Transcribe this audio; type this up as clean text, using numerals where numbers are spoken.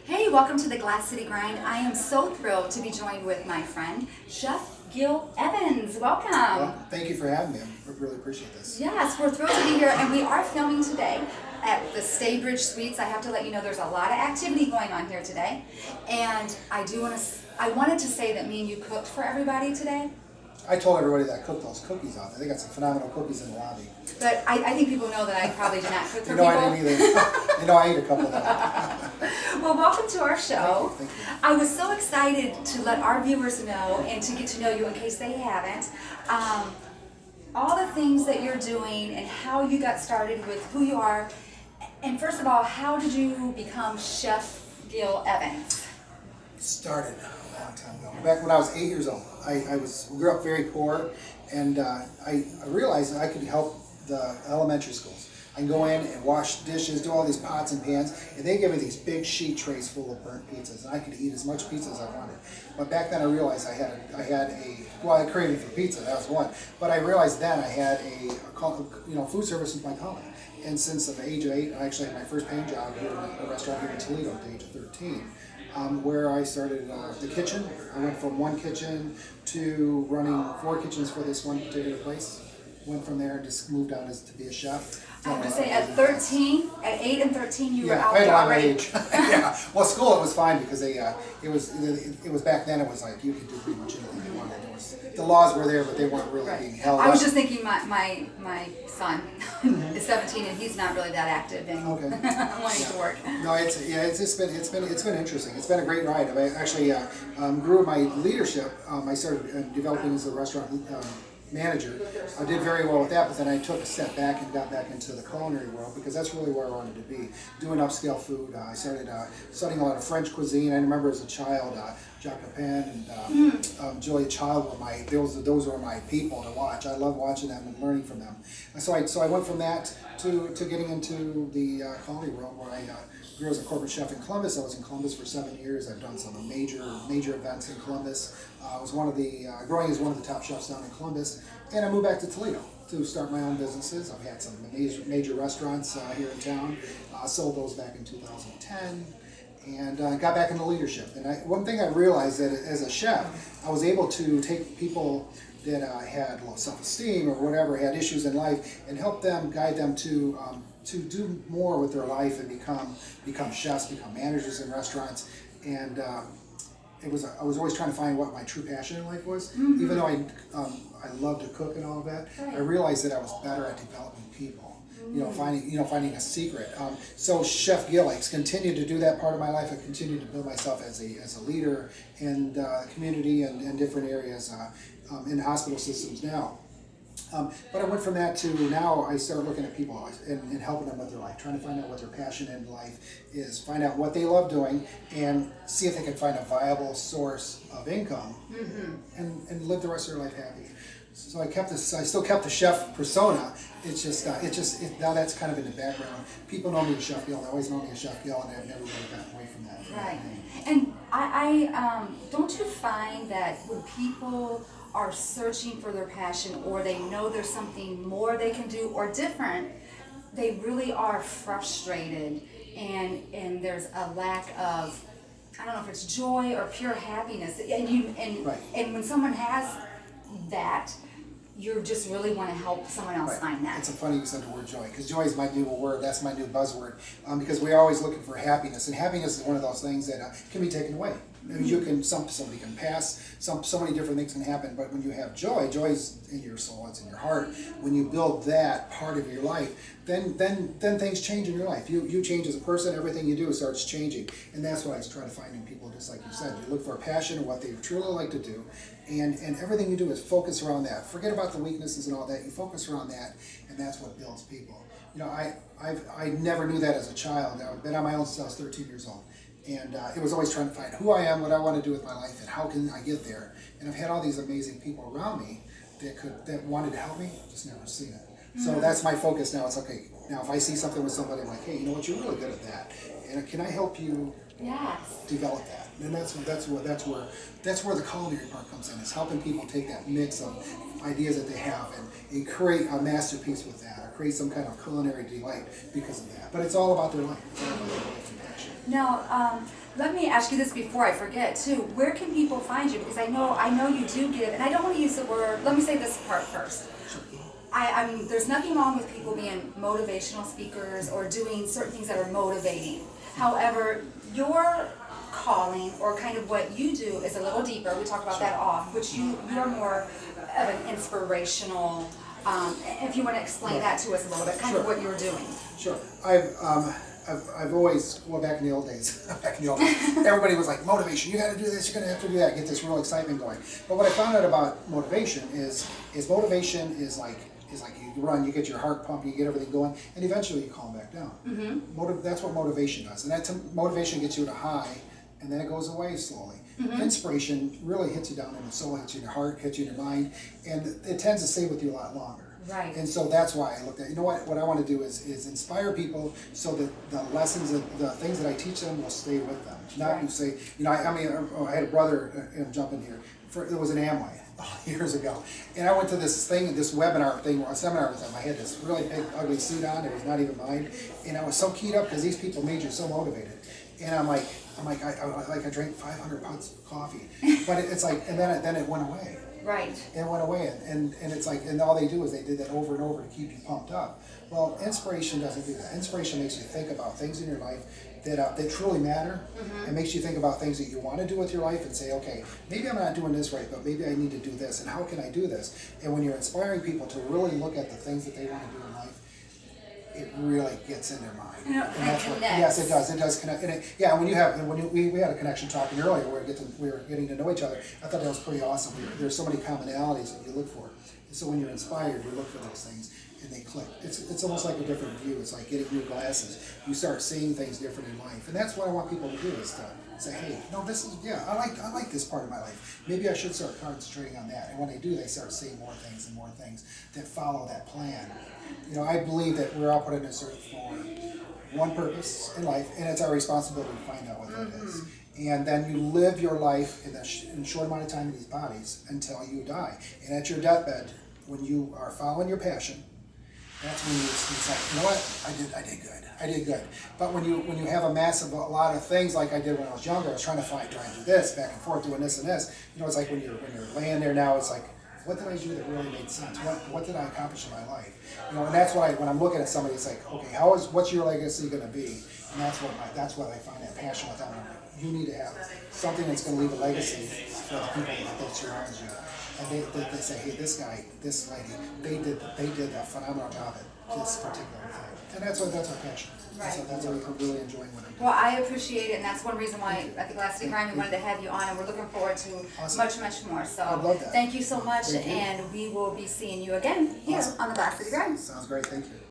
Hey, welcome to the Glass City Grind. I am so thrilled to be joined with my friend, Chef Gil Evans. Welcome. Well, thank you for having me. I really appreciate this. Yes, we're thrilled to be here, and we are filming today at the Staybridge Suites. I have to let you know there's a lot of activity going on here today, and I wanted to say that me and you cooked for everybody today. I told everybody that I cooked those cookies out there. They got some phenomenal cookies in the lobby. But I think people know that I probably did not cook for You know people. I didn't either. You know I ate a couple of them. Well, welcome to our show. Thank you. I was so excited to let our viewers know and to get to know you in case they haven't. All the things that you're doing and how you got started with who you are. And first of all, how did you become Chef Gil Evans? Started a long time ago. Back when I was 8 years old. I grew up very poor, and I realized that I could help the elementary schools. I can go in and wash dishes, do all these pots and pans, and they give me these big sheet trays full of burnt pizzas, and I could eat as much pizza as I wanted. But back then I realized I had craving for pizza, that was one. But I realized then I had food service was my calling. And since the age of 8, I actually had my first paying job here in a restaurant here in Toledo at the age of 13. Where I started the kitchen. I went from one kitchen to running 4 kitchens for this one particular place. Went from there and just moved on to be a chef. I have to say, at 8 and 13, you were out I had there a lot of already. age. Yeah. Well, school it was fine because it was back then. It was like you could do pretty much anything you wanted. The laws were there, but they weren't really being held. I was just thinking, my son is 17 and he's not really that active and wanting to work. No, it's been interesting. It's been a great ride. I actually grew my leadership. I started developing as a restaurant manager. I did very well with that, but then I took a step back and got back into the culinary world because that's really where I wanted to be, doing upscale food. I started studying a lot of French cuisine. I remember as a child, Jacques Pepin and Julia Child were those were my people to watch. I love watching them and learning from them. And so I went from that to getting into the culinary world where I grew as a corporate chef in Columbus. I was in Columbus for 7 years. I've done some major events in Columbus. I was growing as one of the top chefs down in Columbus, and I moved back to Toledo to start my own businesses. I've had some major restaurants here in town. Sold those back in 2010, and got back into leadership. And one thing I realized that as a chef, I was able to take people that had low self-esteem or whatever, had issues in life, and help them, guide them to do more with their life and become chefs, become managers in restaurants. And I was always trying to find what my true passion in life was. Mm-hmm. Even though I love to cook and all of that, right. I realized that I was better at developing people. Finding a secret. So Chef Gil, I continued to do that part of my life. I continued to build myself as a leader in the community and different areas in hospital systems now. But I went from that to now I started looking at people and helping them with their life, trying to find out what their passion in life is, find out what they love doing, and see if they can find a viable source of income and live the rest of their life happy. So I still kept the chef persona. It's just now that's kind of in the background. People know me as Chef Gil. They always know me as Chef Gil, and I've never really gotten away from that. Right. And I don't you find that when people are searching for their passion, or they know there's something more they can do or different, they really are frustrated, and there's a lack of, I don't know if it's joy or pure happiness. And when someone has that, you just really want to help someone else find that. It's funny you said the word joy, because joy is my new word. That's my new buzzword, because we're always looking for happiness, and happiness is one of those things that can be taken away. I mean, somebody can pass. So many different things can happen. But when you have joy is in your soul. It's in your heart. When you build that part of your life, then things change in your life. You change as a person. Everything you do starts changing, and that's what I try to find in people. Just like you said, you look for a passion and what they truly like to do, and everything you do is focus around that. Forget about the weaknesses and all that. You focus around that, and that's what builds people. I never knew that as a child. I've been on my own since I was 13 years old. And it was always trying to find who I am, what I want to do with my life, and how can I get there. And I've had all these amazing people around me that wanted to help me, just never seen it. So that's my focus now. It's okay. Now if I see something with somebody, I'm like, hey, you know what? You're really good at that, and can I help you develop that? And that's where the culinary part comes in. Is helping people take that mix of ideas that they have and create a masterpiece with that, or create some kind of culinary delight because of that. But it's all about their life. It's all about their life and passion. Now, Let me ask you this before I forget too. Where can people find you? Because I know you do give, and I don't want to use the word. Let me say this part first. I mean, there's nothing wrong with people being motivational speakers or doing certain things that are motivating. However, your calling or kind of what you do is a little deeper. We talked about that off, which you're more of an inspirational. If you want to explain that to us a little bit, kind of what you're doing. Sure. I've always, well, back in the old days, everybody was like, motivation, you got to do this, you're going to have to do that, get this real excitement going. But what I found out about motivation is motivation is like you run, you get your heart pumped, you get everything going, and eventually you calm back down. That's what motivation does. And motivation gets you at a high, and then it goes away slowly. Inspiration really hits you down in the soul, hits you in your heart, hits you in your mind, and it tends to stay with you a lot longer. Right. And so that's why I looked at, you know what I want to do is inspire people so that the lessons, the things that I teach them will stay with them. Not you say, you know, I had a brother, jump in here, it was an Amway years ago. And I went to this webinar thing, a seminar with them. I had this really big, ugly suit on, it was not even mine. And I was so keyed up because these people made you so motivated. And I drank 500 pots of coffee. But it's like, and then it went away. Right. It went away, and it's like, and all they do is they did that over and over to keep you pumped up. Well, inspiration doesn't do that. Inspiration makes you think about things in your life that truly matter. It makes you think about things that you want to do with your life and say, okay, maybe I'm not doing this right, but maybe I need to do this, and how can I do this? And when you're inspiring people to really look at the things that they want to do in life, it really gets in their mind. And that's what, yes, it does. It does connect. And we had a connection talking earlier. We were getting to know each other. I thought that was pretty awesome. There's so many commonalities that you look for. And so when you're inspired, you look for those things, and they click. It's almost like a different view. It's like getting new glasses. You start seeing things different in life, and that's what I want people to do is to say, hey, no, this is I like this part of my life. Maybe I should start concentrating on that. And when they do, they start seeing more things and more things that follow that plan. You know, I believe that we're all put in this earth for one purpose in life, and it's our responsibility to find out what that is. And then you live your life in a short amount of time in these bodies until you die. And at your deathbed, when you are following your passion, that's when it's like, you know what, I did good. But when you have a lot of things like I did when I was younger, I was trying to do this, back and forth, doing this and this. You know, it's like when you're laying there now, it's like, what did I do that really made sense? What did I accomplish in my life? You know, and that's what when I'm looking at somebody, it's like, okay, what's your legacy going to be? And that's what I find that passion with them. You need to have something that's going to leave a legacy for the people that surround you. And they say, hey, this guy, this lady, they did a phenomenal job at this particular thing. And that's our passion. Right. So that's what I'm really enjoying what I'm doing. Well, I appreciate it, and that's one reason why at the Glass City Grind we wanted to have you on, and we're looking forward to much more. So I love that. thank you so much, Thank you. and we will be seeing you again here on the Glass City Grind. Sounds great. Thank you.